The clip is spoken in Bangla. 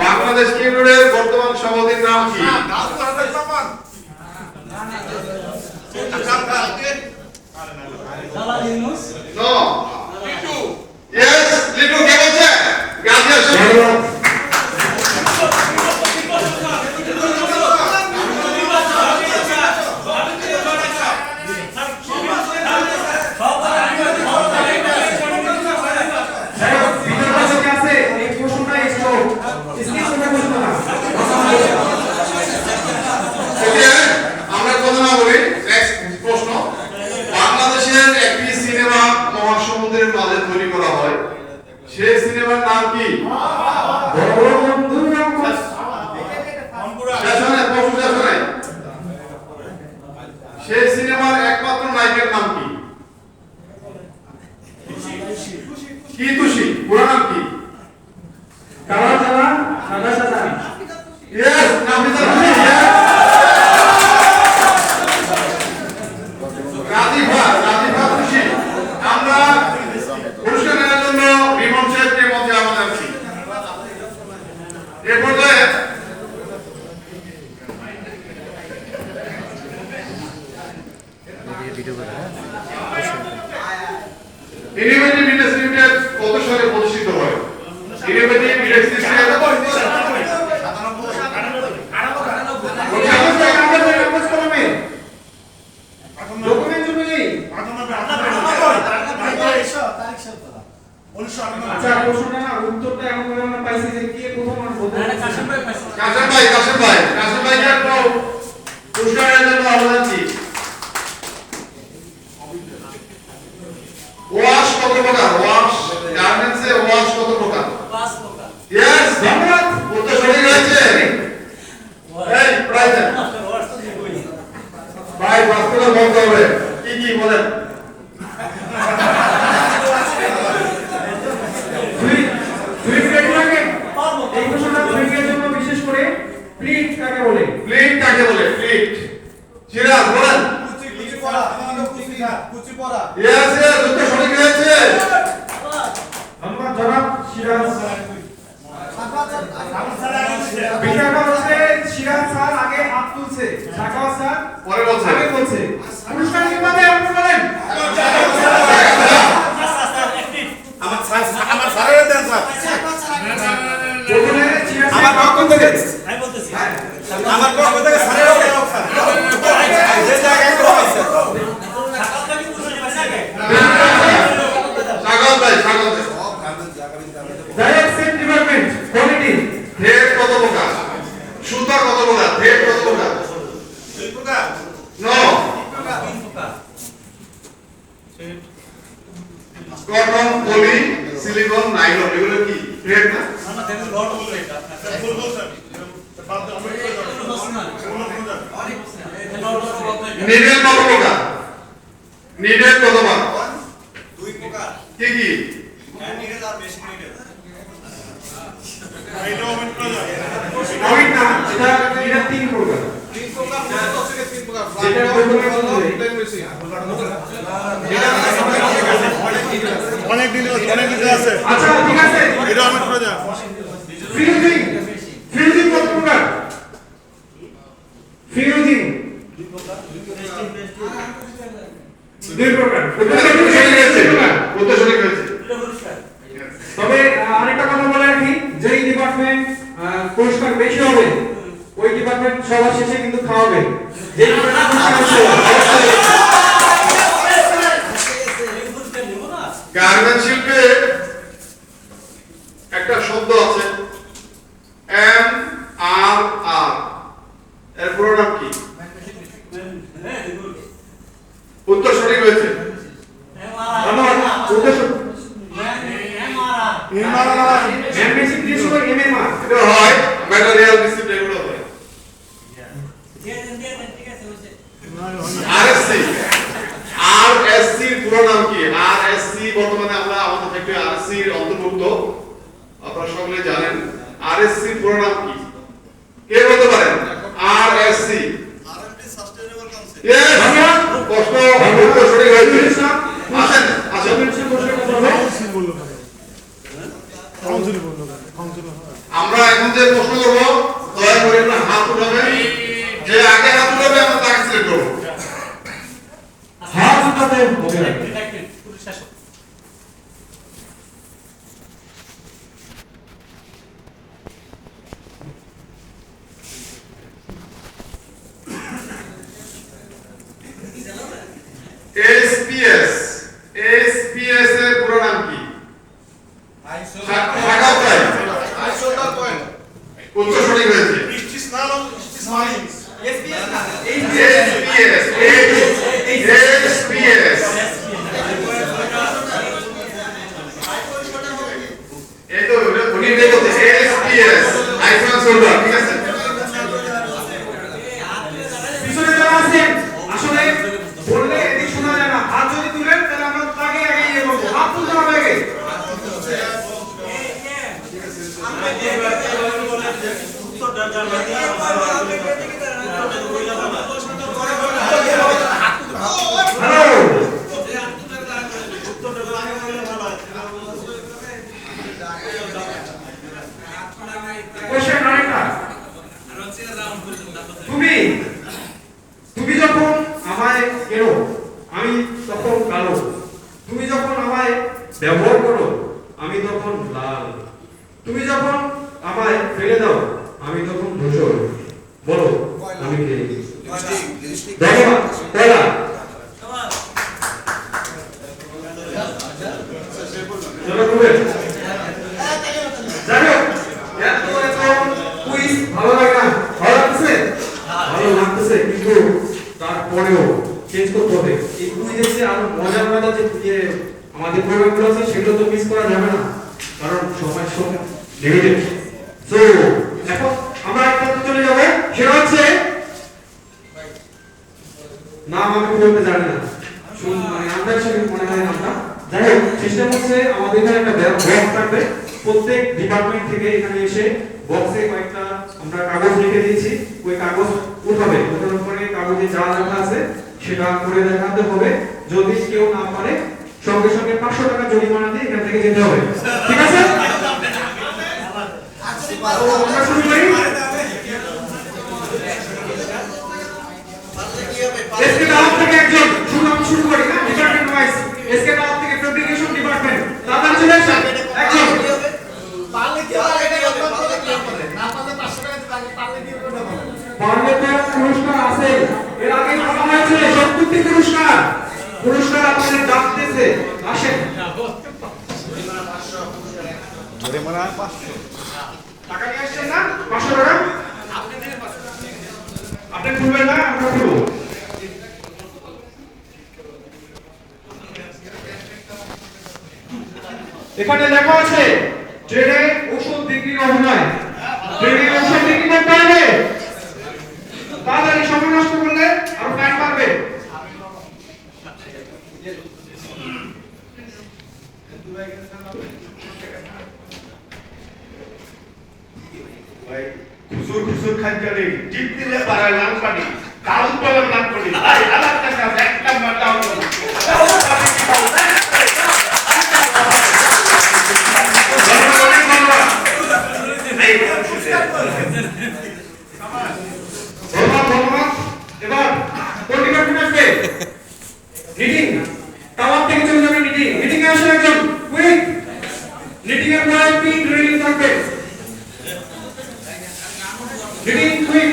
বাংলাদেশ ক্রিকেটের বর্তমান সভাপতির নাম কি? নো। ইয়েস, লিটু কে বলছে? গাজী আশরাফ। আমরা কথা না বলি, নেক্সট প্রশ্ন। বাংলাদেশের একটি সিনেমা মহাসমুদ্রের মাঝে তৈরি করা হয়, সেই সিনেমার নাম কি? সেই সিনেমার একমাত্র নায়কের নাম কি? কি তুষি? পুরো নাম কি? কালা কালা সাদা সাদা। ইয়েস, নাফিসা তুষি। রাজিফা তুষি। আমরা পুরস্কার নেওয়ার জন্য বিমল সাহেবকে মধ্যে আমন্ত্রণ জানাচ্ছি। এ পর্যায়ে ইনোভেটিভ ইন্ডাস্ট্রি লিমিটেড কত সালে প্রতিষ্ঠিত হয়? ইনোভেটিভ ইন্ডাস্ট্রি উত্তরটা এমন আমরা পাইছি যে কে প্রথম মানুষ বলতে কাশেম ভাই কে একটু পুরস্কারের জন্য আমন্ত্রণ জানাচ্ছি। ওয়াশ কত প্রকার? ওয়াশ গার্মেন্টসে ওয়াশ কত প্রকার? 5 প্রকার। ইয়েস, ধন্যবাদ। উত্তর সঠিক হয়েছে। এই প্রাইজ ভাই বাস্তবে বলতে হবে কি কি বলেন? এই প্রশ্নটা ক্রিকেটের জন্য বিশেষ করে প্লিট কাকে বলে? প্লিট কাকে বলে? প্লিট। সিরাজ বলেন। কুচি পড়া। ইয়েস, উত্তর সঠিক হয়েছে। ধন্যবাদ জনাব সিরাজ। বিষয়টা হচ্ছে সিরাজ স্যার আগে হাত তুলছে, ঢাকা স্যার পরে বলছে। আগে বলছে। পুরস্কার কিভাবে আপনি বলেন? আমার স্যারের দেন স্যার। প্রথমে সিরাজ আমার পক্ষ থেকে আমি বলতেছি। আমার পক্ষ থেকে স্যারের দেন স্যার। যে জায়গায় করা আছে। সকাল থেকে পুরো পাইছে আগে। স্বাগত ভাই, স্বাগত। Direct set department quality thread কত প্রকার? সুতা কত প্রকার? থ্রেড কত প্রকার? দুই প্রকার। নো। 3 প্রকার। কটন, পলি, সিলিকন, নাইলন এগুলো কি থ্রেড না? আমরা দেখুন লট বলে এটা। ফুল বলছেন। অনেক প্রশ্ন। নিডেল কত প্রকার? নিডেল কত প্রকার? দুই প্রকার। কি কি? হ্যান্ড নিডেল আর মেশিন নিডেল। এইটা ওমেন করা যায়। অনেক না, এটা তিন প্রকার। তিন প্রকার মূলত হচ্ছে তিন প্রকার। যেটা প্রথমে বলতে অনেক দিন আছে। আচ্ছা ঠিক আছে। এটা ওমেন করা যায়। ফিউজিং ফিউজিং কত প্রকার? ফিউজিং দুই প্রকার। উত্তর সঠিক হয়েছে। উত্তর সঠিক হয়েছে। তবে আরেকটা কথা বলে রাখি, যেই ডিপার্টমেন্ট পুরস্কার বেশি হবে ওই ডিপার্টমেন্ট সবার শেষে কিন্তু খাওয়াবে। যেই গার্মেন্ট শিল্পে একটা শব্দ আছে MRR, এর পুরো নাম কি? উত্তর সঠিক হয়েছে। ধন্যবাদ। উদ্দেশ্য এমআরআর। এমএসসি দিয়ে শুরু এমএমআর। এটা হয় ম্যাটেরিয়াল রিসিপ্ট এগুলো হয়। ঠিক আছে হচ্ছে। RSC পুরো নাম কি? RSC বর্তমানে আমরা আমাদের ফ্যাক্টরি RSC এর অন্তর্ভুক্ত, আপনারা সকলে জানেন। RSC পুরো নাম কি? কে বলতে পারেন? RSC RMD sustainable council. Yes, প্রশ্ন উত্তর সঠিক হয়েছে। আসেন আসেন, কাউন্সিল বললো। কাউন্সিল বললো। কাউন্সিল। আমরা আমরা এখন যে প্রশ্ন করব দয়া করে আপনার হাত উঠাবেন, যে আগে হাত উঠাবে আমরা তাকে সিলেক্ট করব। হাত উঠাতে হবে না। পুরো শেষ হোক। এসপিএস এসপিএস এর পুরো নাম কি? শাখা কোথায়? উত্তর সঠিক হয়েছে। এসপিএস এসপিএস এই তো উনি দেখো এসপিএস আইফোন সোল্ডার, ঠিক আছে? পিছনে যারা আছেন আসলে বললে এদিক শোনা যায় না, হাত যদি তুলেন তাহলে আমরা তাকে আগে ইয়ে করবো, হাত তুলতে হবে আগে। হ্যালো, কোশ্চেন আরেকটা। তুমি তুমি যখন আমায় কেনো আমি তখন কালো, তুমি যখন আমায় ব্যবহার করো আমি তখন লাল, তুমি যখন আমায় ফেলে দাও আমি তখন ধূসর, বলো আমি কে? ধন্যবাদ। কয়লা। চলো করবেন। যাই হোক, এত কুইজ ভালো লাগে না? ভালো লাগতেছে? ভালো লাগতেছে, কিন্তু তারপরেও চেঞ্জ করতে হবে। এই কুইজের যে আরো মজার মজার যে আমাদের প্রোগ্রামগুলো আছে সেগুলো তো মিস করা যাবে না, কারণ সময় লিমিটেড। সো এখন আমরা একটা চলে যাব, সেটা হচ্ছে নাম আমি বলতে জানি না, মানে আমরা হিসেবে মনে হয় নামটা। যাই হোক, চেষ্টা করছে আমাদের এখানে একটা বক্স থাকবে, প্রত্যেক ডিপার্টমেন্ট থেকে এখানে এসে বক্সে কয়েকটা আমরা কাগজ রেখে দিয়েছি, ওই কাগজ উঠাবে, ওঠানোর পরে কাগজে যা লেখা আছে সেটা করে দেখাতে হবে। যদি কেউ না পারে সঙ্গে সঙ্গে 500 টাকা জরিমানা দিয়ে এখান থেকে যেতে হবে, ঠিক আছে? তো আমরা শুরু করি। এসকে দাও থেকে একজন শুরু করি না, ডিপার্টমেন্ট ওয়াইজ। এসকে দাও থেকে ফেব্রিকেশন ডিপার্টমেন্ট, তাড়াতাড়ি চলে আসেন একজন। পারলে তো পুরস্কার আছে, এর আগে বলা হয়েছে 70টি পুরস্কার আপনাদের ডাকতেছে, আসেন। টাকা নিয়ে আসছেন না? 500 টাকা আপনি খুলবেন না, আমরা খুলবো। এখানে লেখা আছে ট্রেনে ওষুধ বিক্রির অভিনয়। ট্রেনে ওষুধ বিক্রি করতে হবে, তাড়াতাড়ি সময় নষ্ট করলে আরো টাইম পাবে। ভাই খুসুর খুসুর খাদ্যে জিপ দিলে বাড়ায় লাল পানি কাল পালাম লাল পানি ভাই আলাদা টাকা একটা মাটা হলো না এবার কোন ডিপার্টমেন্ট আসবে? নিটিং। টাওয়ার থেকে চলে যাবে নিটিং। নিটিং এ আসে একজন, কুইক। নিটিং এর পরে পিন রেলিং থাকবে। Knitting quick.